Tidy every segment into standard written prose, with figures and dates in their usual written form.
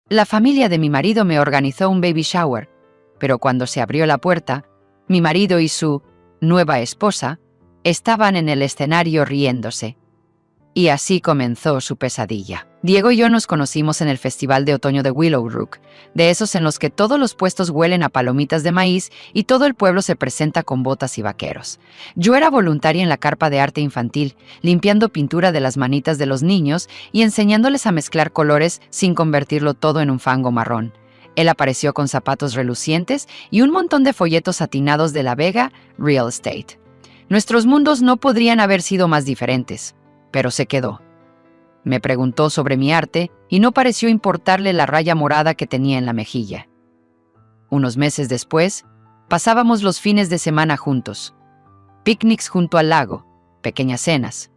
La familia de mi marido me organizó un baby shower, pero cuando se abrió la puerta, mi marido y su nueva esposa estaban en el escenario riéndose. Y así comenzó su pesadilla. Diego y yo nos conocimos en el Festival de Otoño de Willowbrook, de esos en los que todos los puestos huelen a palomitas de maíz y todo el pueblo se presenta con botas y vaqueros. Yo era voluntaria en la carpa de arte infantil, limpiando pintura de las manitas de los niños y enseñándoles a mezclar colores sin convertirlo todo en un fango marrón. Él apareció con zapatos relucientes y un montón de folletos satinados de La Vega Real Estate. Nuestros mundos no podrían haber sido más diferentes, pero se quedó. Me preguntó sobre mi arte y no pareció importarle la raya morada que tenía en la mejilla. Unos meses después, pasábamos los fines de semana juntos. Picnics junto al lago, pequeñas cenas,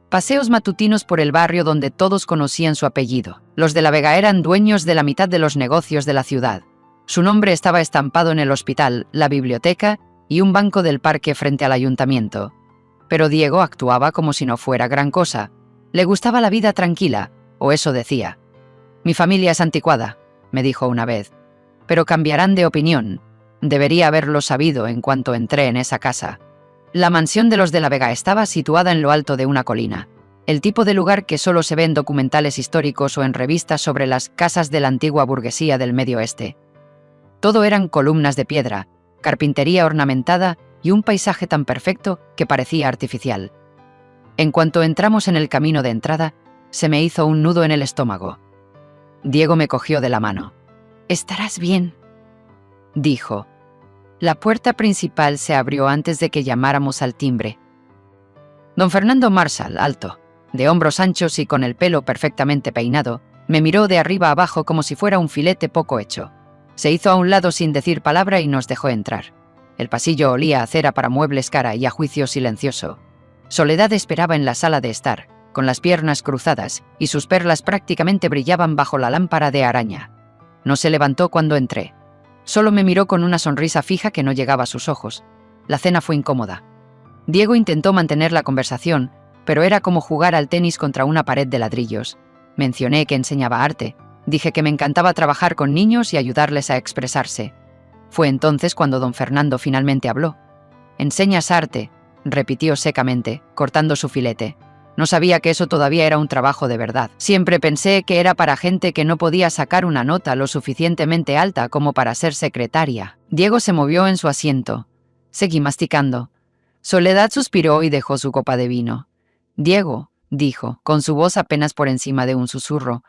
paseos matutinos por el barrio donde todos conocían su apellido. Los de La Vega eran dueños de la mitad de los negocios de la ciudad. Su nombre estaba estampado en el hospital, la biblioteca y un banco del parque frente al ayuntamiento. Pero Diego actuaba como si no fuera gran cosa. Le gustaba la vida tranquila, o eso decía. «Mi familia es anticuada», me dijo una vez, «pero cambiarán de opinión. Debería haberlo sabido en cuanto entré en esa casa». La mansión de los de La Vega estaba situada en lo alto de una colina, el tipo de lugar que solo se ve en documentales históricos o en revistas sobre las casas de la antigua burguesía del Medio Oeste. Todo eran columnas de piedra, carpintería ornamentada y un paisaje tan perfecto que parecía artificial. En cuanto entramos en el camino de entrada, se me hizo un nudo en el estómago. Diego me cogió de la mano. «Estarás bien», dijo. La puerta principal se abrió antes de que llamáramos al timbre. Don Fernando Marshall, alto, de hombros anchos y con el pelo perfectamente peinado, me miró de arriba abajo como si fuera un filete poco hecho. Se hizo a un lado sin decir palabra y nos dejó entrar. El pasillo olía a cera para muebles cara y a juicio silencioso. Soledad esperaba en la sala de estar, con las piernas cruzadas, y sus perlas prácticamente brillaban bajo la lámpara de araña. No se levantó cuando entré. Solo me miró con una sonrisa fija que no llegaba a sus ojos. La cena fue incómoda. Diego intentó mantener la conversación, pero era como jugar al tenis contra una pared de ladrillos. Mencioné que enseñaba arte. Dije que me encantaba trabajar con niños y ayudarles a expresarse. Fue entonces cuando don Fernando finalmente habló. «Enseñas arte», repitió secamente, cortando su filete. No sabía que eso todavía era un trabajo de verdad. Siempre pensé que era para gente que no podía sacar una nota lo suficientemente alta como para ser secretaria. Diego se movió en su asiento. Seguí masticando. Soledad suspiró y dejó su copa de vino. «Diego», dijo, con su voz apenas por encima de un susurro,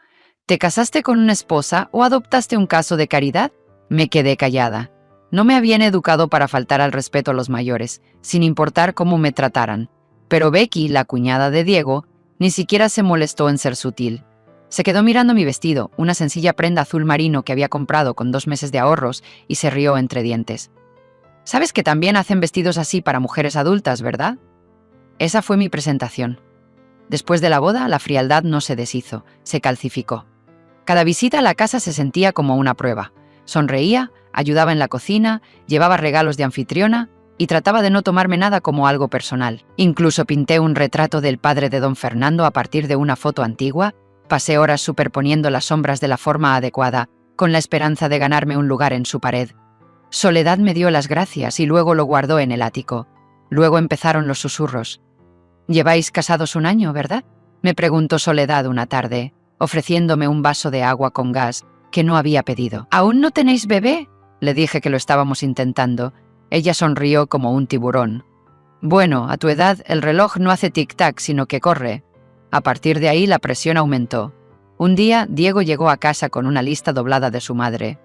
«¿te casaste con una esposa o adoptaste un caso de caridad?» Me quedé callada. No me habían educado para faltar al respeto a los mayores, sin importar cómo me trataran. Pero Becky, la cuñada de Diego, ni siquiera se molestó en ser sutil. Se quedó mirando mi vestido, una sencilla prenda azul marino que había comprado con 2 meses de ahorros, y se rió entre dientes. «Sabes que también hacen vestidos así para mujeres adultas, ¿verdad?» Esa fue mi presentación. Después de la boda, la frialdad no se deshizo, se calcificó. Cada visita a la casa se sentía como una prueba. Sonreía, ayudaba en la cocina, llevaba regalos de anfitriona y trataba de no tomarme nada como algo personal. Incluso pinté un retrato del padre de don Fernando a partir de una foto antigua, pasé horas superponiendo las sombras de la forma adecuada, con la esperanza de ganarme un lugar en su pared. Soledad me dio las gracias y luego lo guardó en el ático. Luego empezaron los susurros. «Lleváis casados 1 año, ¿verdad?», me preguntó Soledad una tarde, ofreciéndome un vaso de agua con gas que no había pedido. «¿Aún no tenéis bebé?», le dije que lo estábamos intentando. Ella sonrió como un tiburón. «Bueno, a tu edad el reloj no hace tic-tac, sino que corre». A partir de ahí la presión aumentó. Un día Diego llegó a casa con una lista doblada de su madre.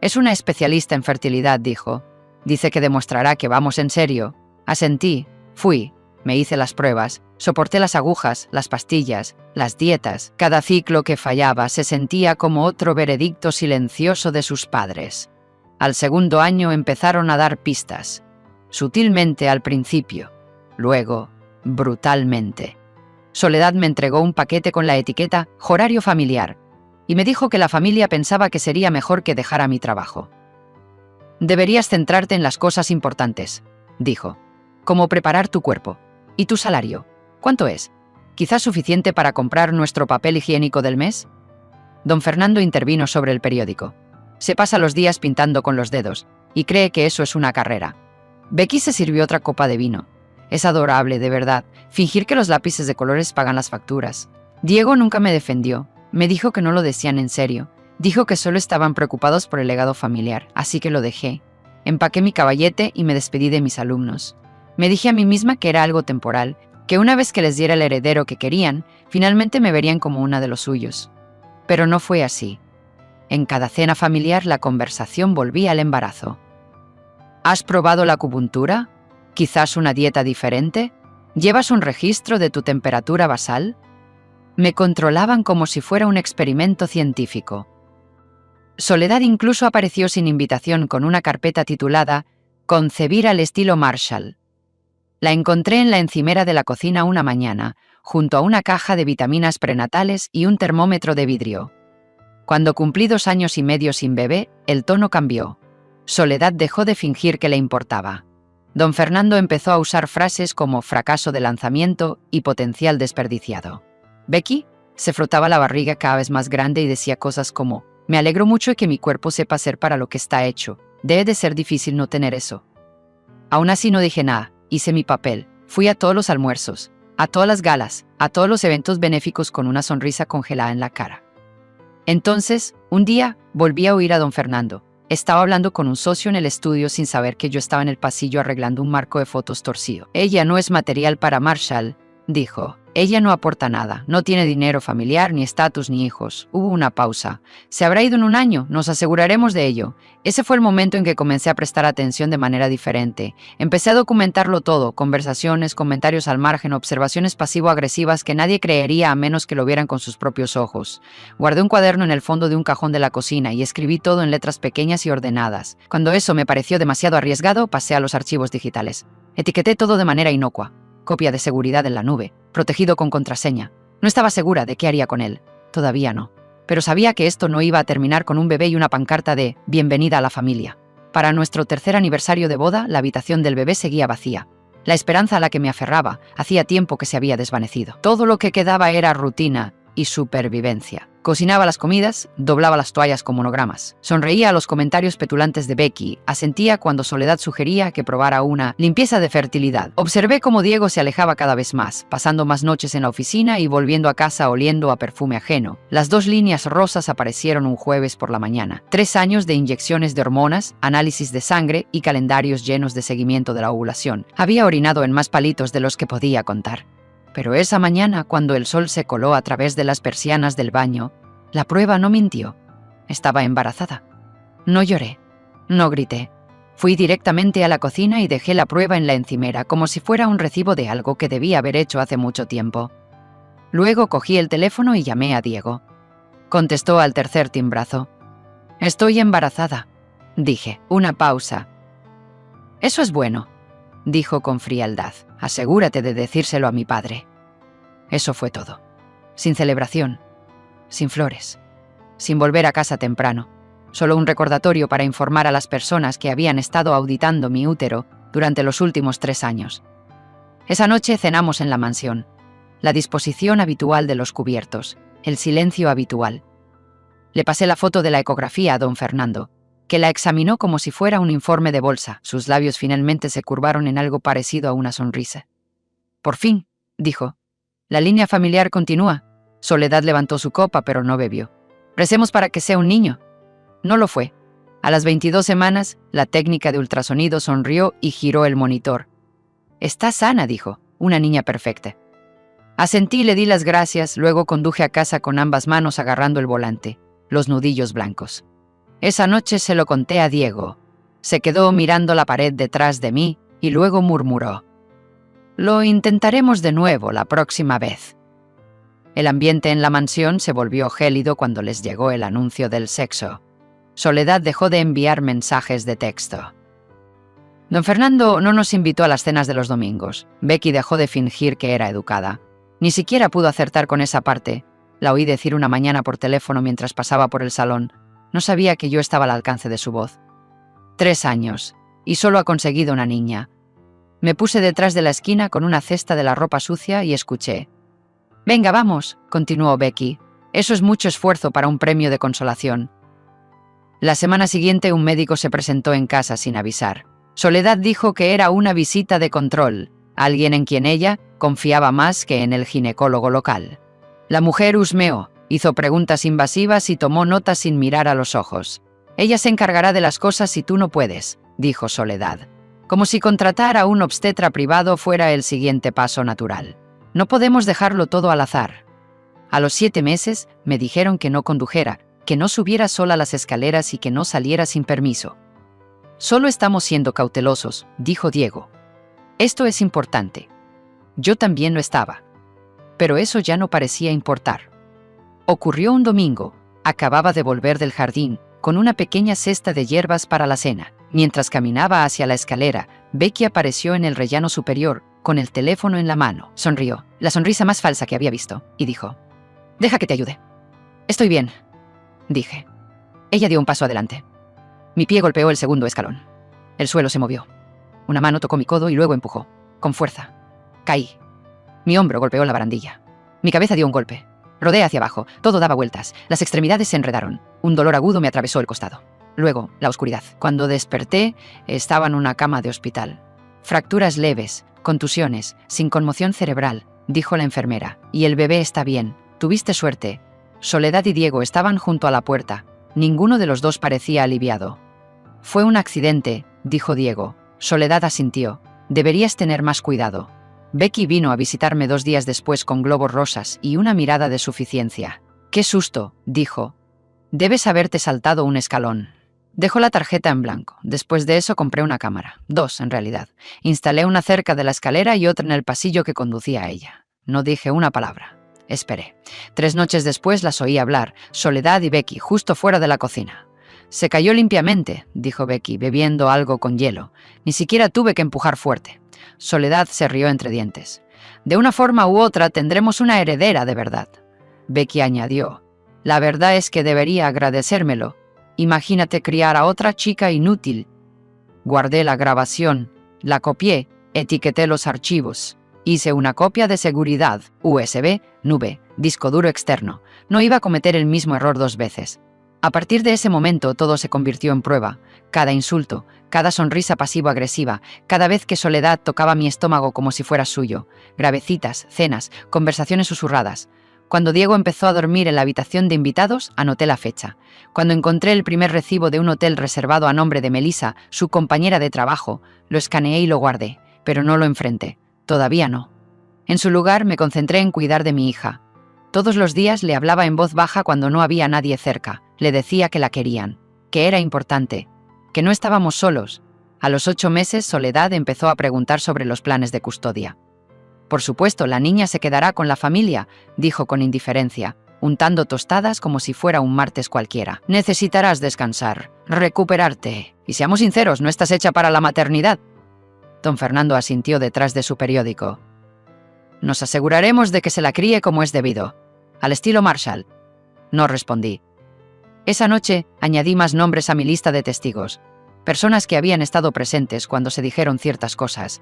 «Es una especialista en fertilidad», dijo. «Dice que demostrará que vamos en serio». Asentí. Fui. Me hice las pruebas. Soporté las agujas, las pastillas, las dietas. Cada ciclo que fallaba se sentía como otro veredicto silencioso de sus padres. Al 2.º año empezaron a dar pistas. Sutilmente al principio. Luego, brutalmente. Soledad me entregó un paquete con la etiqueta «Horario familiar» y me dijo que la familia pensaba que sería mejor que dejara mi trabajo. «Deberías centrarte en las cosas importantes», dijo, «como preparar tu cuerpo. ¿Y tu salario? ¿Cuánto es? ¿Quizás suficiente para comprar nuestro papel higiénico del mes?» Don Fernando intervino sobre el periódico. Se pasa los días pintando con los dedos y cree que eso es una carrera. Becky se sirvió otra copa de vino. Es adorable, de verdad, fingir que los lápices de colores pagan las facturas. Diego nunca me defendió. Me dijo que no lo decían en serio. Dijo que solo estaban preocupados por el legado familiar, así que lo dejé. Empaqué mi caballete y me despedí de mis alumnos. Me dije a mí misma que era algo temporal, que una vez que les diera el heredero que querían, finalmente me verían como una de los suyos. Pero no fue así. En cada cena familiar la conversación volvía al embarazo. ¿Has probado la acupuntura? ¿Quizás una dieta diferente? ¿Llevas un registro de tu temperatura basal? Me controlaban como si fuera un experimento científico. Soledad incluso apareció sin invitación con una carpeta titulada «Concebir al estilo Marshall». La encontré en la encimera de la cocina una mañana, junto a una caja de vitaminas prenatales y un termómetro de vidrio. Cuando cumplí 2 años y medio sin bebé, el tono cambió. Soledad dejó de fingir que le importaba. Don Fernando empezó a usar frases como fracaso de lanzamiento y potencial desperdiciado. Becky se frotaba la barriga cada vez más grande y decía cosas como «Me alegro mucho de que mi cuerpo sepa ser para lo que está hecho. Debe de ser difícil no tener eso». Aún así no dije nada. Hice mi papel. Fui a todos los almuerzos, a todas las galas, a todos los eventos benéficos con una sonrisa congelada en la cara. Entonces, un día, volví a oír a don Fernando. Estaba hablando con un socio en el estudio sin saber que yo estaba en el pasillo arreglando un marco de fotos torcido. «Ella no es material para Marshall», dijo. «Ella no aporta nada, no tiene dinero familiar, ni estatus, ni hijos». Hubo una pausa. «Se habrá ido en 1 año, nos aseguraremos de ello». Ese fue el momento en que comencé a prestar atención de manera diferente. Empecé a documentarlo todo, conversaciones, comentarios al margen, observaciones pasivo-agresivas que nadie creería a menos que lo vieran con sus propios ojos. Guardé un cuaderno en el fondo de un cajón de la cocina y escribí todo en letras pequeñas y ordenadas. Cuando eso me pareció demasiado arriesgado, pasé a los archivos digitales. Etiqueté todo de manera inocua. Copia de seguridad en la nube, protegido con contraseña. No estaba segura de qué haría con él. Todavía no. Pero sabía que esto no iba a terminar con un bebé y una pancarta de «Bienvenida a la familia». Para nuestro 3er aniversario de boda, la habitación del bebé seguía vacía. La esperanza a la que me aferraba hacía tiempo que se había desvanecido. Todo lo que quedaba era rutina y supervivencia. Cocinaba las comidas, doblaba las toallas con monogramas. Sonreía a los comentarios petulantes de Becky, asentía cuando Soledad sugería que probara una limpieza de fertilidad. Observé cómo Diego se alejaba cada vez más, pasando más noches en la oficina y volviendo a casa oliendo a perfume ajeno. Las 2 líneas rosas aparecieron un jueves por la mañana. 3 años de inyecciones de hormonas, análisis de sangre y calendarios llenos de seguimiento de la ovulación. Había orinado en más palitos de los que podía contar. Pero esa mañana, cuando el sol se coló a través de las persianas del baño, la prueba no mintió. Estaba embarazada. No lloré. No grité. Fui directamente a la cocina y dejé la prueba en la encimera, como si fuera un recibo de algo que debía haber hecho hace mucho tiempo. Luego cogí el teléfono y llamé a Diego. Contestó al tercer timbrazo. «Estoy embarazada», dije. Una pausa. «Eso es bueno», dijo con frialdad. «Asegúrate de decírselo a mi padre». Eso fue todo. Sin celebración, sin flores, sin volver a casa temprano. Solo un recordatorio para informar a las personas que habían estado auditando mi útero durante los últimos 3 años. Esa noche cenamos en la mansión. La disposición habitual de los cubiertos, el silencio habitual. Le pasé la foto de la ecografía a don Fernando, que la examinó como si fuera un informe de bolsa. Sus labios finalmente se curvaron en algo parecido a una sonrisa. «Por fin», dijo. «La línea familiar continúa». Soledad levantó su copa, pero no bebió. «Recemos para que sea un niño». No lo fue. A las 22 semanas, la técnica de ultrasonido sonrió y giró el monitor. «Está sana», dijo. «Una niña perfecta». Asentí y le di las gracias, luego conduje a casa con ambas manos agarrando el volante, los nudillos blancos. Esa noche se lo conté a Diego. Se quedó mirando la pared detrás de mí y luego murmuró: «Lo intentaremos de nuevo la próxima vez». El ambiente en la mansión se volvió gélido cuando les llegó el anuncio del sexo. Soledad dejó de enviar mensajes de texto. Don Fernando no nos invitó a las cenas de los domingos. Becky dejó de fingir que era educada. Ni siquiera pudo acertar con esa parte. La oí decir una mañana por teléfono mientras pasaba por el salón. No sabía que yo estaba al alcance de su voz. 3 años, y solo ha conseguido una niña. Me puse detrás de la esquina con una cesta de la ropa sucia y escuché. «Venga, vamos», continuó Becky. Eso es mucho esfuerzo para un premio de consolación. La semana siguiente un médico se presentó en casa sin avisar. Soledad dijo que era una visita de control, alguien en quien ella confiaba más que en el ginecólogo local. La mujer husmeó, hizo preguntas invasivas y tomó notas sin mirar a los ojos. Ella se encargará de las cosas si tú no puedes, dijo Soledad. Como si contratar a un obstetra privado fuera el siguiente paso natural. No podemos dejarlo todo al azar. A los 7 meses me dijeron que no condujera, que no subiera sola las escaleras y que no saliera sin permiso. Solo estamos siendo cautelosos, dijo Diego. Esto es importante. Yo también lo estaba. Pero eso ya no parecía importar. Ocurrió un domingo. Acababa de volver del jardín, con una pequeña cesta de hierbas para la cena. Mientras caminaba hacia la escalera, Becky apareció en el rellano superior, con el teléfono en la mano. Sonrió, la sonrisa más falsa que había visto, y dijo: «Deja que te ayude». «Estoy bien», dije. Ella dio un paso adelante. Mi pie golpeó el segundo escalón. El suelo se movió. Una mano tocó mi codo y luego empujó, con fuerza. Caí. Mi hombro golpeó la barandilla. Mi cabeza dio un golpe. Rodé hacia abajo, todo daba vueltas, las extremidades se enredaron. Un dolor agudo me atravesó el costado. Luego, la oscuridad. Cuando desperté, estaba en una cama de hospital. Fracturas leves, contusiones, sin conmoción cerebral, dijo la enfermera. Y el bebé está bien. Tuviste suerte. Soledad y Diego estaban junto a la puerta. Ninguno de los dos parecía aliviado. Fue un accidente, dijo Diego. Soledad asintió. Deberías tener más cuidado. Becky vino a visitarme 2 días después con globos rosas y una mirada de suficiencia. «Qué susto», dijo. «Debes haberte saltado un escalón». Dejó la tarjeta en blanco. Después de eso compré una cámara. 2, en realidad. Instalé una cerca de la escalera y otra en el pasillo que conducía a ella. No dije una palabra. Esperé. 3 noches después las oí hablar, Soledad y Becky, justo fuera de la cocina. «Se cayó limpiamente», dijo Becky, bebiendo algo con hielo. «Ni siquiera tuve que empujar fuerte». Soledad se rió entre dientes. «De una forma u otra tendremos una heredera de verdad». Becky añadió: «La verdad es que debería agradecérmelo. Imagínate criar a otra chica inútil». Guardé la grabación, la copié, etiqueté los archivos. Hice una copia de seguridad, USB, nube, disco duro externo. No iba a cometer el mismo error 2 veces. A partir de ese momento todo se convirtió en prueba. Cada insulto, cada sonrisa pasivo-agresiva, cada vez que Soledad tocaba mi estómago como si fuera suyo. Gravecitas, cenas, conversaciones susurradas. Cuando Diego empezó a dormir en la habitación de invitados, anoté la fecha. Cuando encontré el primer recibo de un hotel reservado a nombre de Melissa, su compañera de trabajo, lo escaneé y lo guardé, pero no lo enfrenté. Todavía no. En su lugar me concentré en cuidar de mi hija. Todos los días le hablaba en voz baja cuando no había nadie cerca. Le decía que la querían, que era importante, que no estábamos solos. A los 8 meses, Soledad empezó a preguntar sobre los planes de custodia. «Por supuesto, la niña se quedará con la familia», dijo con indiferencia, untando tostadas como si fuera un martes cualquiera. «Necesitarás descansar, recuperarte. Y seamos sinceros, no estás hecha para la maternidad». Don Fernando asintió detrás de su periódico. «Nos aseguraremos de que se la críe como es debido, al estilo Marshall». No respondí. Esa noche añadí más nombres a mi lista de testigos, personas que habían estado presentes cuando se dijeron ciertas cosas.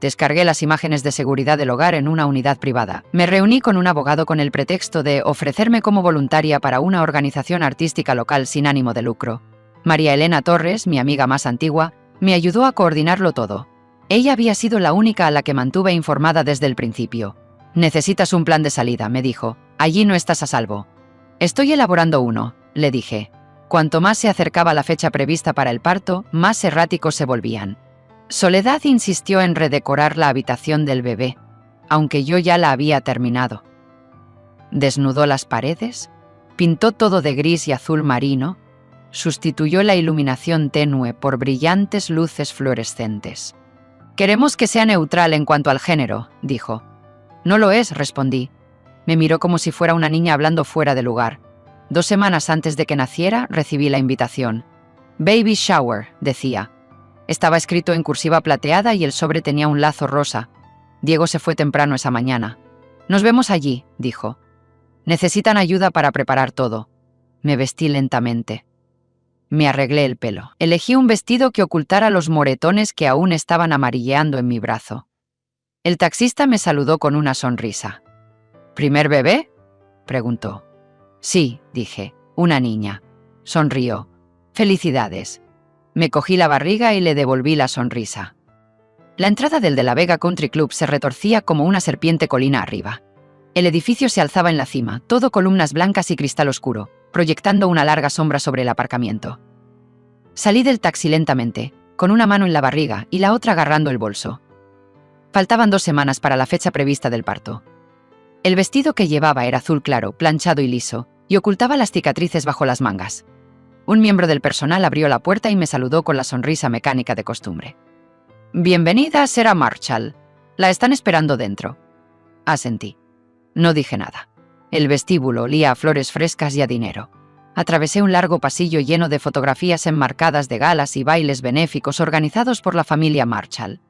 Descargué las imágenes de seguridad del hogar en una unidad privada. Me reuní con un abogado con el pretexto de ofrecerme como voluntaria para una organización artística local sin ánimo de lucro. María Elena Torres, mi amiga más antigua, me ayudó a coordinarlo todo. Ella había sido la única a la que mantuve informada desde el principio. «Necesitas un plan de salida», me dijo. «Allí no estás a salvo». «Estoy elaborando uno», le dije. Cuanto más se acercaba la fecha prevista para el parto, más erráticos se volvían. Soledad insistió en redecorar la habitación del bebé, aunque yo ya la había terminado. Desnudó las paredes, pintó todo de gris y azul marino, sustituyó la iluminación tenue por brillantes luces fluorescentes. «Queremos que sea neutral en cuanto al género», dijo. «No lo es», respondí. Me miró como si fuera una niña hablando fuera de lugar. 2 semanas antes de que naciera, recibí la invitación. «Baby shower», decía. Estaba escrito en cursiva plateada y el sobre tenía un lazo rosa. Diego se fue temprano esa mañana. «Nos vemos allí», dijo. «Necesitan ayuda para preparar todo». Me vestí lentamente. Me arreglé el pelo. Elegí un vestido que ocultara los moretones que aún estaban amarilleando en mi brazo. El taxista me saludó con una sonrisa. «¿Primer bebé?», preguntó. Sí, dije, una niña. Sonrió. Felicidades. Me cogí la barriga y le devolví la sonrisa. La entrada del de la Vega Country Club se retorcía como una serpiente colina arriba. El edificio se alzaba en la cima, todo columnas blancas y cristal oscuro, proyectando una larga sombra sobre el aparcamiento. Salí del taxi lentamente, con una mano en la barriga y la otra agarrando el bolso. Faltaban 2 semanas para la fecha prevista del parto. El vestido que llevaba era azul claro, planchado y liso, y ocultaba las cicatrices bajo las mangas. Un miembro del personal abrió la puerta y me saludó con la sonrisa mecánica de costumbre. «Bienvenida, Sarah Marshall. La están esperando dentro». Asentí. No dije nada. El vestíbulo olía a flores frescas y a dinero. Atravesé un largo pasillo lleno de fotografías enmarcadas de galas y bailes benéficos organizados por la familia Marshall.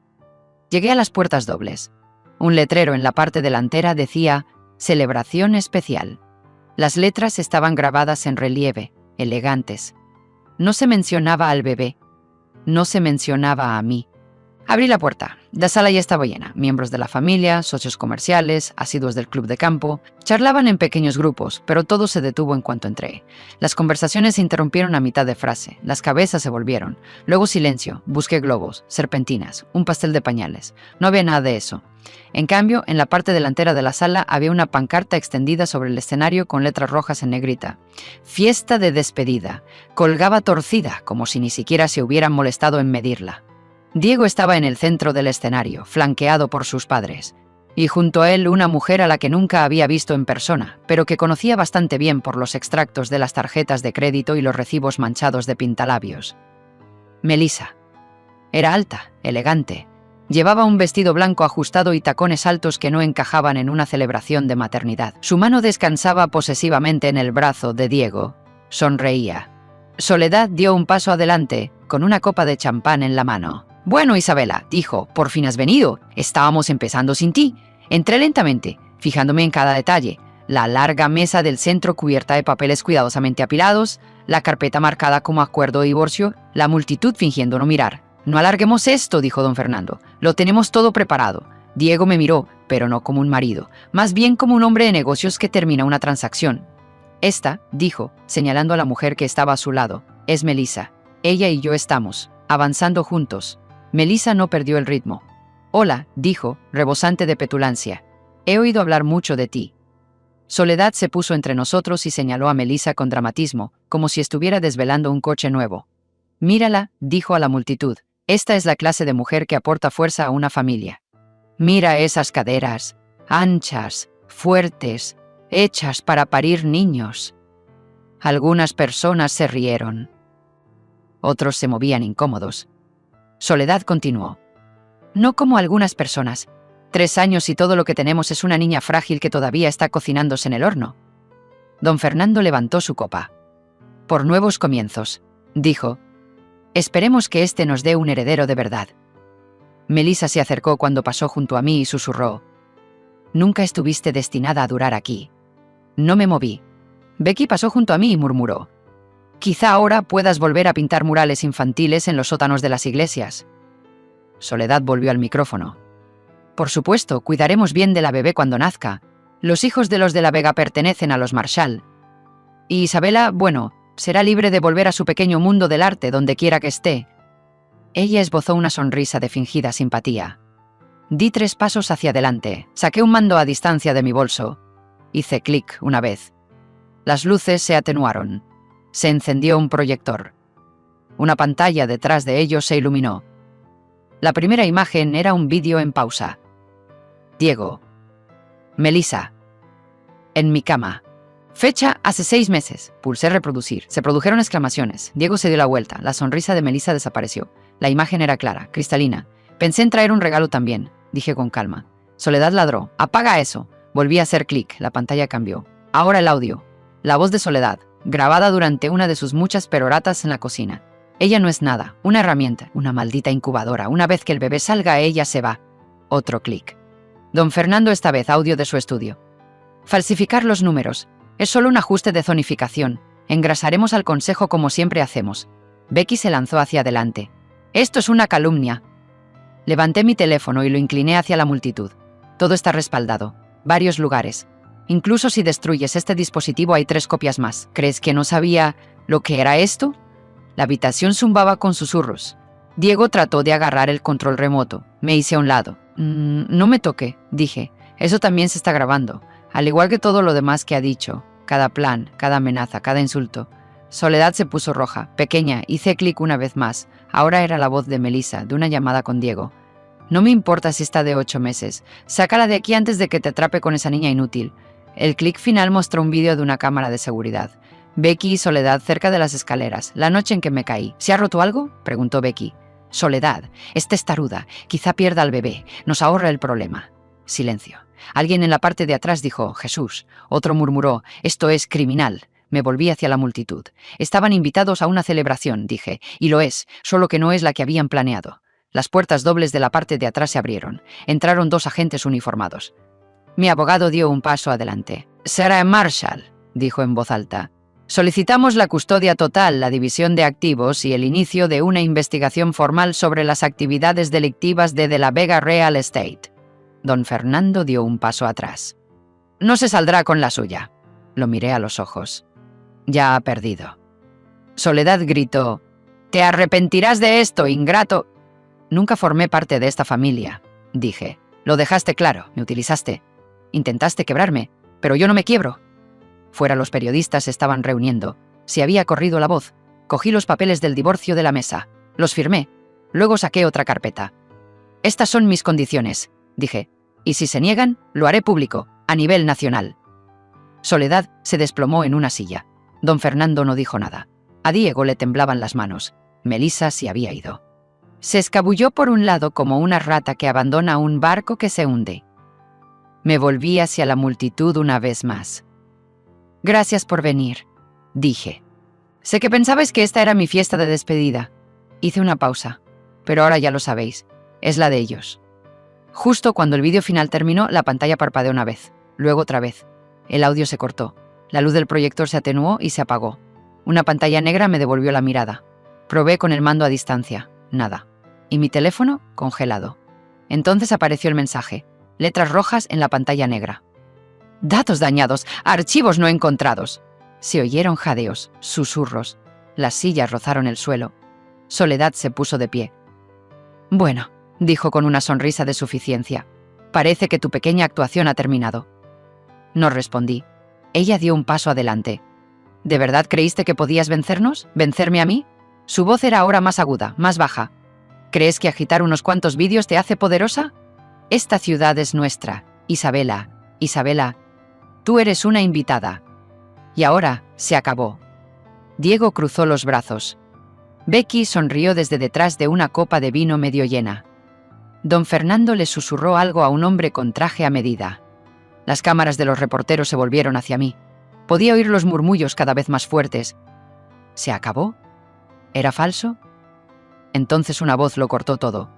Llegué a las puertas dobles. Un letrero en la parte delantera decía «Celebración especial». Las letras estaban grabadas en relieve, elegantes. No se mencionaba al bebé. No se mencionaba a mí. Abrí la puerta. La sala ya estaba llena. Miembros de la familia, socios comerciales, asiduos del club de campo, charlaban en pequeños grupos, pero todo se detuvo en cuanto entré. Las conversaciones se interrumpieron a mitad de frase, las cabezas se volvieron. Luego silencio, busqué globos, serpentinas, un pastel de pañales. No había nada de eso. En cambio, en la parte delantera de la sala había una pancarta extendida sobre el escenario con letras rojas en negrita. Fiesta de despedida. Colgaba torcida, como si ni siquiera se hubieran molestado en medirla. Diego estaba en el centro del escenario, flanqueado por sus padres, y junto a él una mujer a la que nunca había visto en persona, pero que conocía bastante bien por los extractos de las tarjetas de crédito y los recibos manchados de pintalabios. Melissa. Era alta, elegante. Llevaba un vestido blanco ajustado y tacones altos que no encajaban en una celebración de maternidad. Su mano descansaba posesivamente en el brazo de Diego. Sonreía. Soledad dio un paso adelante, con una copa de champán en la mano. «Bueno, Isabela», dijo, «por fin has venido. Estábamos empezando sin ti». Entré lentamente, fijándome en cada detalle. La larga mesa del centro cubierta de papeles cuidadosamente apilados, la carpeta marcada como acuerdo de divorcio, la multitud fingiendo no mirar. «No alarguemos esto», dijo don Fernando. «Lo tenemos todo preparado». Diego me miró, pero no como un marido, más bien como un hombre de negocios que termina una transacción. «Esta», dijo, señalando a la mujer que estaba a su lado, «es Melissa. Ella y yo estamos avanzando juntos». Melissa no perdió el ritmo. «Hola», dijo, rebosante de petulancia. «He oído hablar mucho de ti». Soledad se puso entre nosotros y señaló a Melissa con dramatismo, como si estuviera desvelando un coche nuevo. «Mírala», dijo a la multitud. «Esta es la clase de mujer que aporta fuerza a una familia. Mira esas caderas, anchas, fuertes, hechas para parir niños». Algunas personas se rieron. Otros se movían incómodos. Soledad continuó. «No como algunas personas. 3 años y todo lo que tenemos es una niña frágil que todavía está cocinándose en el horno». Don Fernando levantó su copa. «Por nuevos comienzos», dijo. «Esperemos que este nos dé un heredero de verdad». Melissa se acercó cuando pasó junto a mí y susurró. «Nunca estuviste destinada a durar aquí». No me moví. Becky pasó junto a mí y murmuró. «Quizá ahora puedas volver a pintar murales infantiles en los sótanos de las iglesias». Soledad volvió al micrófono. «Por supuesto, cuidaremos bien de la bebé cuando nazca. Los hijos de los de la Vega pertenecen a los Marshall. Y Isabela, bueno, será libre de volver a su pequeño mundo del arte donde quiera que esté». Ella esbozó una sonrisa de fingida simpatía. Di 3 pasos hacia adelante, saqué un mando a distancia de mi bolso. Hice clic una vez. Las luces se atenuaron. Se encendió un proyector. Una pantalla detrás de ellos se iluminó. La primera imagen era un vídeo en pausa. Diego. Melissa. En mi cama. Fecha hace 6 meses. Pulsé reproducir. Se produjeron exclamaciones. Diego se dio la vuelta. La sonrisa de Melissa desapareció. La imagen era clara, cristalina. Pensé en traer un regalo también, dije con calma. Soledad ladró. «Apaga eso». Volví a hacer clic. La pantalla cambió. Ahora el audio. La voz de Soledad, grabada durante una de sus muchas peroratas en la cocina. «Ella no es nada, una herramienta, una maldita incubadora. Una vez que el bebé salga, ella se va». Otro clic. Don Fernando, esta vez audio de su estudio. «Falsificar los números. Es solo un ajuste de zonificación. Engrasaremos al consejo como siempre hacemos». Becky se lanzó hacia adelante. «Esto es una calumnia». Levanté mi teléfono y lo incliné hacia la multitud. Todo está respaldado. Varios lugares. Incluso si destruyes este dispositivo hay 3 copias más. ¿Crees que no sabía lo que era esto? La habitación zumbaba con susurros. Diego trató de agarrar el control remoto. Me hice a un lado. No me toque, dije. Eso también se está grabando, al igual que todo lo demás que ha dicho. Cada plan, cada amenaza, cada insulto. Soledad se puso roja, pequeña, hice clic una vez más. Ahora era la voz de Melissa, de una llamada con Diego. No me importa si está de 8 meses. Sácala de aquí antes de que te atrape con esa niña inútil. El clic final mostró un vídeo de una cámara de seguridad. Becky y Soledad cerca de las escaleras, la noche en que me caí. ¿Se ha roto algo?, preguntó Becky. Soledad, es testaruda, quizá pierda al bebé, nos ahorra el problema. Silencio. Alguien en la parte de atrás dijo, Jesús. Otro murmuró, esto es criminal. Me volví hacia la multitud. Estaban invitados a una celebración, dije, y lo es, solo que no es la que habían planeado. Las puertas dobles de la parte de atrás se abrieron. Entraron 2 agentes uniformados. Mi abogado dio un paso adelante. Sarah Marshall, dijo en voz alta. Solicitamos la custodia total, la división de activos y el inicio de una investigación formal sobre las actividades delictivas de la Vega Real Estate. Don Fernando dio un paso atrás. No se saldrá con la suya. Lo miré a los ojos. Ya ha perdido. Soledad gritó. «¡Te arrepentirás de esto, ingrato!». Nunca formé parte de esta familia, dije. Lo dejaste claro, me utilizaste. Intentaste quebrarme, pero yo no me quiebro. Fuera los periodistas se estaban reuniendo. Se había corrido la voz. Cogí los papeles del divorcio de la mesa. Los firmé. Luego saqué otra carpeta. Estas son mis condiciones, dije. Y si se niegan, lo haré público, a nivel nacional. Soledad se desplomó en una silla. Don Fernando no dijo nada. A Diego le temblaban las manos. Melissa se había ido. Se escabulló por un lado como una rata que abandona un barco que se hunde. Me volví hacia la multitud una vez más. Gracias por venir, dije. Sé que pensabais que esta era mi fiesta de despedida. Hice una pausa, pero ahora ya lo sabéis, es la de ellos. Justo cuando el vídeo final terminó, la pantalla parpadeó una vez, luego otra vez. El audio se cortó, la luz del proyector se atenuó y se apagó. Una pantalla negra me devolvió la mirada. Probé con el mando a distancia, nada. Y mi teléfono, congelado. Entonces apareció el mensaje, letras rojas en la pantalla negra. Datos dañados, archivos no encontrados. Se oyeron jadeos, susurros. Las sillas rozaron el suelo. Soledad se puso de pie. Bueno, dijo con una sonrisa de suficiencia. Parece que tu pequeña actuación ha terminado. No respondí. Ella dio un paso adelante. ¿De verdad creíste que podías vencernos? ¿Vencerme a mí? Su voz era ahora más aguda, más baja. ¿Crees que agitar unos cuantos vídeos te hace poderosa? Esta ciudad es nuestra. Isabela, Isabela, tú eres una invitada. Y ahora se acabó. Diego cruzó los brazos. Becky sonrió desde detrás de una copa de vino medio llena. Don Fernando le susurró algo a un hombre con traje a medida. Las cámaras de los reporteros se volvieron hacia mí. Podía oír los murmullos cada vez más fuertes. ¿Se acabó? ¿Era falso? Entonces una voz lo cortó todo.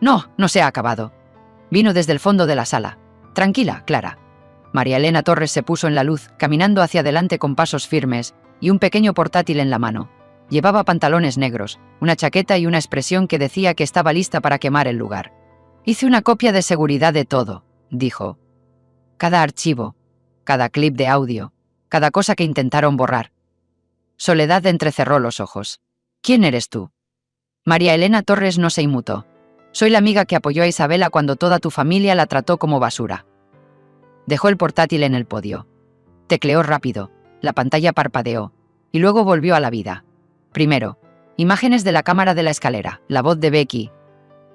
No, no se ha acabado. Vino desde el fondo de la sala. Tranquila, Clara. María Elena Torres se puso en la luz, caminando hacia adelante con pasos firmes y un pequeño portátil en la mano. Llevaba pantalones negros, una chaqueta y una expresión que decía que estaba lista para quemar el lugar. Hice una copia de seguridad de todo, dijo. Cada archivo, cada clip de audio, cada cosa que intentaron borrar. Soledad entrecerró los ojos. ¿Quién eres tú? María Elena Torres no se inmutó. Soy la amiga que apoyó a Isabela cuando toda tu familia la trató como basura. Dejó el portátil en el podio. Tecleó rápido, la pantalla parpadeó, y luego volvió a la vida. Primero, imágenes de la cámara de la escalera, la voz de Becky.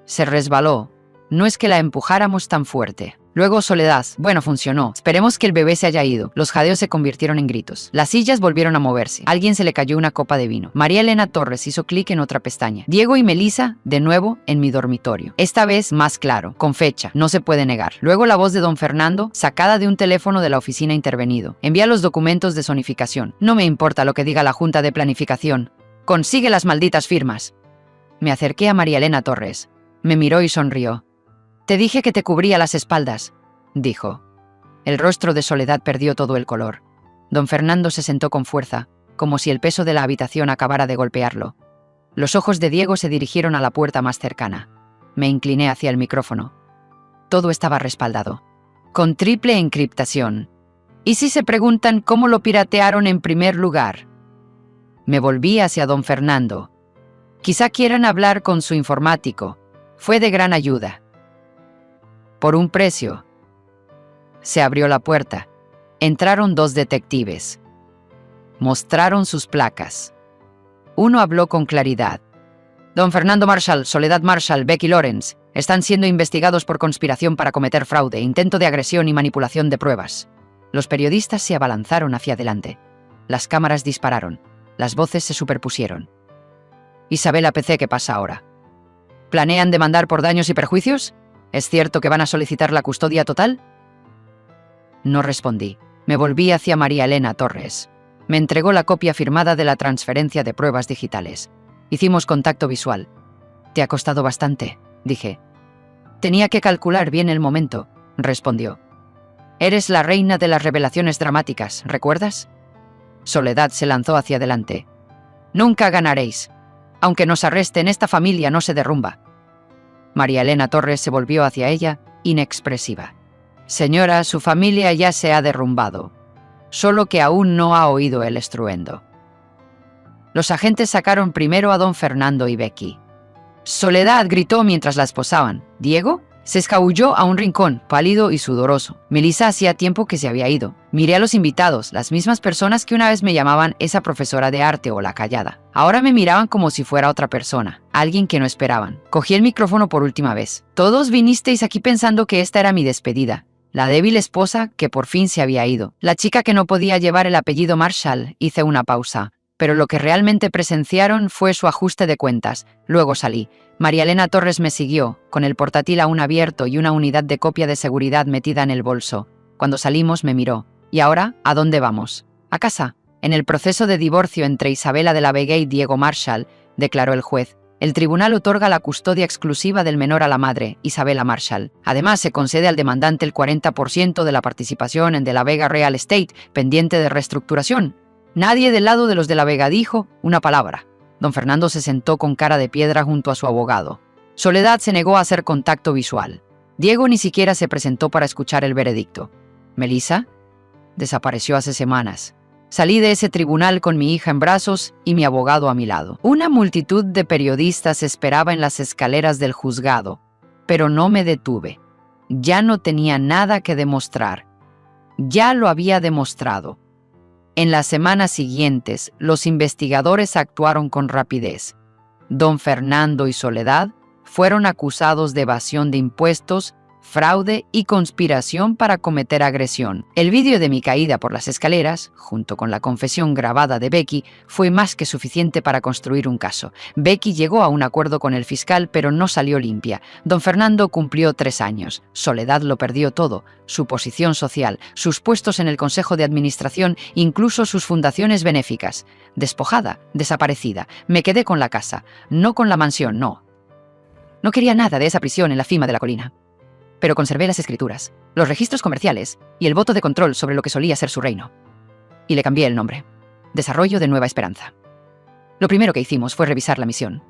Se resbaló. No es que la empujáramos tan fuerte. Luego Soledad. Bueno, funcionó. Esperemos que el bebé se haya ido. Los jadeos se convirtieron en gritos. Las sillas volvieron a moverse. A alguien se le cayó una copa de vino. María Elena Torres hizo clic en otra pestaña. Diego y Melissa, de nuevo, en mi dormitorio. Esta vez más claro, con fecha. No se puede negar. Luego la voz de don Fernando, sacada de un teléfono de la oficina intervenido. Envía los documentos de zonificación. No me importa lo que diga la Junta de Planificación. Consigue las malditas firmas. Me acerqué a María Elena Torres. Me miró y sonrió. Te dije que te cubría las espaldas, dijo. El rostro de Soledad perdió todo el color. Don Fernando se sentó con fuerza, como si el peso de la habitación acabara de golpearlo. Los ojos de Diego se dirigieron a la puerta más cercana. Me incliné hacia el micrófono. Todo estaba respaldado. con triple encriptación. ¿Y si se preguntan cómo lo piratearon en primer lugar? Me volví hacia don Fernando. Quizá quieran hablar con su informático. Fue de gran ayuda. Por un precio. Se abrió la puerta. Entraron 2 detectives. Mostraron sus placas. Uno habló con claridad. Don Fernando Marshall, Soledad Marshall, Becky Lawrence, están siendo investigados por conspiración para cometer fraude, intento de agresión y manipulación de pruebas. Los periodistas se abalanzaron hacia adelante. Las cámaras dispararon. Las voces se superpusieron. Isabela PC, ¿qué pasa ahora? ¿Planean demandar por daños y perjuicios? ¿Es cierto que van a solicitar la custodia total? No respondí. Me volví hacia María Elena Torres. Me entregó la copia firmada de la transferencia de pruebas digitales. Hicimos contacto visual. «Te ha costado bastante», dije. «Tenía que calcular bien el momento», respondió. «Eres la reina de las revelaciones dramáticas, ¿recuerdas?» Soledad se lanzó hacia adelante. «Nunca ganaréis. Aunque nos arresten, esta familia no se derrumba». María Elena Torres se volvió hacia ella, inexpresiva. «Señora, su familia ya se ha derrumbado. Solo que aún no ha oído el estruendo». Los agentes sacaron primero a don Fernando y Becky. Soledad gritó mientras la esposaban. Diego se escabulló a un rincón, pálido y sudoroso. Melissa hacía tiempo que se había ido. Miré a los invitados, las mismas personas que una vez me llamaban esa profesora de arte o la callada. Ahora me miraban como si fuera otra persona, alguien que no esperaban. Cogí el micrófono por última vez. Todos vinisteis aquí pensando que esta era mi despedida. La débil esposa que por fin se había ido. La chica que no podía llevar el apellido Marshall. Hice una pausa. Pero lo que realmente presenciaron fue su ajuste de cuentas. Luego salí. María Elena Torres me siguió, con el portátil aún abierto y una unidad de copia de seguridad metida en el bolso. Cuando salimos me miró. ¿Y ahora? ¿A dónde vamos? A casa. En el proceso de divorcio entre Isabela de la Vega y Diego Marshall, declaró el juez, el tribunal otorga la custodia exclusiva del menor a la madre, Isabela Marshall. Además, se concede al demandante el 40% de la participación en De la Vega Real Estate, pendiente de reestructuración. Nadie del lado de los de la Vega dijo una palabra. Don Fernando se sentó con cara de piedra junto a su abogado. Soledad se negó a hacer contacto visual. Diego ni siquiera se presentó para escuchar el veredicto. Melissa desapareció hace semanas. Salí de ese tribunal con mi hija en brazos y mi abogado a mi lado. Una multitud de periodistas esperaba en las escaleras del juzgado, pero no me detuve. Ya no tenía nada que demostrar. Ya lo había demostrado. En las semanas siguientes, los investigadores actuaron con rapidez. Don Fernando y Soledad fueron acusados de evasión de impuestos, fraude y conspiración para cometer agresión. El vídeo de mi caída por las escaleras, junto con la confesión grabada de Becky, fue más que suficiente para construir un caso. Becky llegó a un acuerdo con el fiscal, pero no salió limpia. Don Fernando cumplió 3 años. Soledad lo perdió todo: su posición social, sus puestos en el Consejo de Administración, incluso sus fundaciones benéficas. Despojada, desaparecida. Me quedé con la casa, no con la mansión, no. No quería nada de esa prisión en la cima de la colina. Pero conservé las escrituras, los registros comerciales y el voto de control sobre lo que solía ser su reino. Y le cambié el nombre. Desarrollo de Nueva Esperanza. Lo primero que hicimos fue revisar la misión.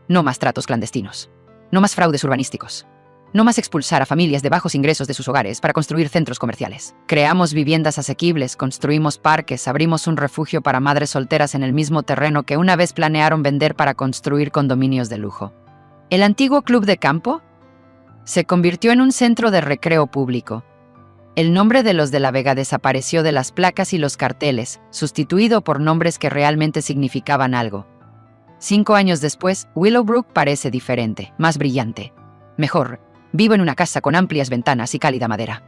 No más tratos clandestinos. No más fraudes urbanísticos. No más expulsar a familias de bajos ingresos de sus hogares para construir centros comerciales. Creamos viviendas asequibles, construimos parques, abrimos un refugio para madres solteras en el mismo terreno que una vez planearon vender para construir condominios de lujo. El antiguo club de campo se convirtió en un centro de recreo público. El nombre de los de la Vega desapareció de las placas y los carteles, sustituido por nombres que realmente significaban algo. 5 años después, Willowbrook parece diferente, más brillante. Mejor, vivo en una casa con amplias ventanas y cálida madera.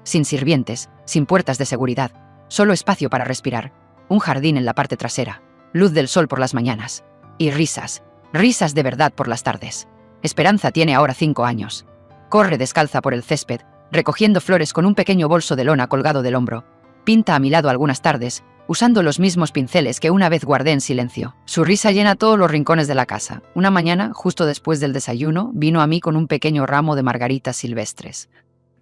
Sin sirvientes, sin puertas de seguridad, solo espacio para respirar, un jardín en la parte trasera, luz del sol por las mañanas, y risas, risas de verdad por las tardes. Esperanza tiene ahora 5 años. Corre descalza por el césped, recogiendo flores con un pequeño bolso de lona colgado del hombro. Pinta a mi lado algunas tardes, usando los mismos pinceles que una vez guardé en silencio. Su risa llena todos los rincones de la casa. Una mañana, justo después del desayuno, vino a mí con un pequeño ramo de margaritas silvestres.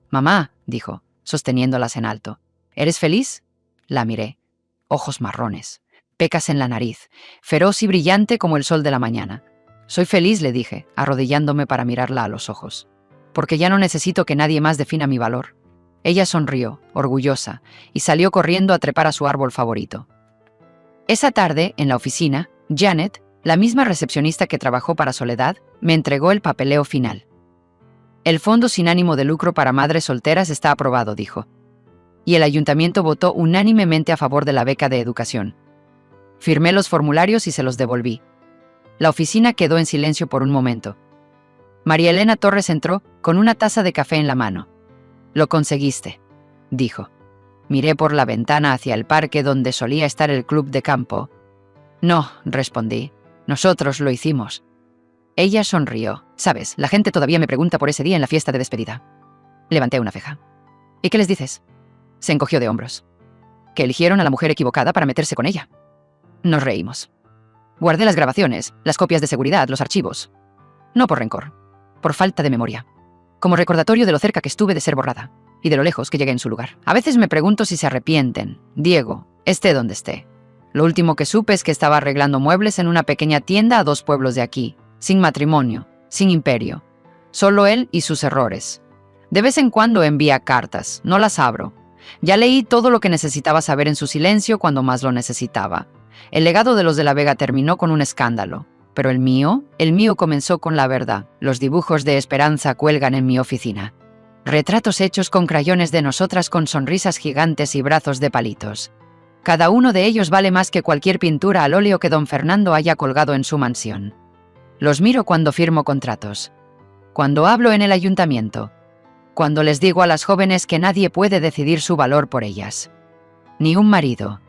«Mamá», dijo, sosteniéndolas en alto. «¿Eres feliz?» La miré. Ojos marrones, pecas en la nariz, feroz y brillante como el sol de la mañana. «Soy feliz», le dije, arrodillándome para mirarla a los ojos. «Porque ya no necesito que nadie más defina mi valor. Ella sonrió, orgullosa, y salió corriendo a trepar a su árbol favorito. Esa tarde, en la oficina, Janet, la misma recepcionista que trabajó para Soledad, me entregó el papeleo final. El fondo sin ánimo de lucro para madres solteras está aprobado, dijo. Y el ayuntamiento votó unánimemente a favor de la beca de educación. Firmé los formularios y se los devolví. La oficina quedó en silencio por un momento. María Elena Torres entró con una taza de café en la mano. «Lo conseguiste», dijo. Miré por la ventana hacia el parque donde solía estar el club de campo. «No», respondí. «Nosotros lo hicimos». Ella sonrió. «Sabes, la gente todavía me pregunta por ese día en la fiesta de despedida». Levanté una ceja. «¿Y qué les dices?» Se encogió de hombros. «Que eligieron a la mujer equivocada para meterse con ella». Nos reímos. Guardé las grabaciones, las copias de seguridad, los archivos. No por rencor, por falta de memoria. Como recordatorio de lo cerca que estuve de ser borrada y de lo lejos que llegué en su lugar. A veces me pregunto si se arrepienten. Diego, esté donde esté. Lo último que supe es que estaba arreglando muebles en una pequeña tienda a 2 pueblos de aquí, sin matrimonio, sin imperio. Solo él y sus errores. De vez en cuando envía cartas, no las abro. Ya leí todo lo que necesitaba saber en su silencio cuando más lo necesitaba. El legado de los de la Vega terminó con un escándalo. Pero el mío comenzó con la verdad. Los dibujos de esperanza cuelgan en mi oficina. Retratos hechos con crayones de nosotras con sonrisas gigantes y brazos de palitos. Cada uno de ellos vale más que cualquier pintura al óleo que don Fernando haya colgado en su mansión. Los miro cuando firmo contratos. Cuando hablo en el ayuntamiento. Cuando les digo a las jóvenes que nadie puede decidir su valor por ellas. Ni un marido,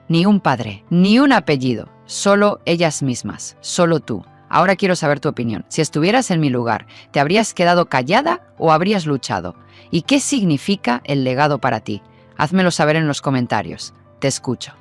ni un padre, ni un apellido. Solo ellas mismas, solo tú. Ahora quiero saber tu opinión. Si estuvieras en mi lugar, ¿te habrías quedado callada o habrías luchado? ¿Y qué significa el legado para ti? Házmelo saber en los comentarios. Te escucho.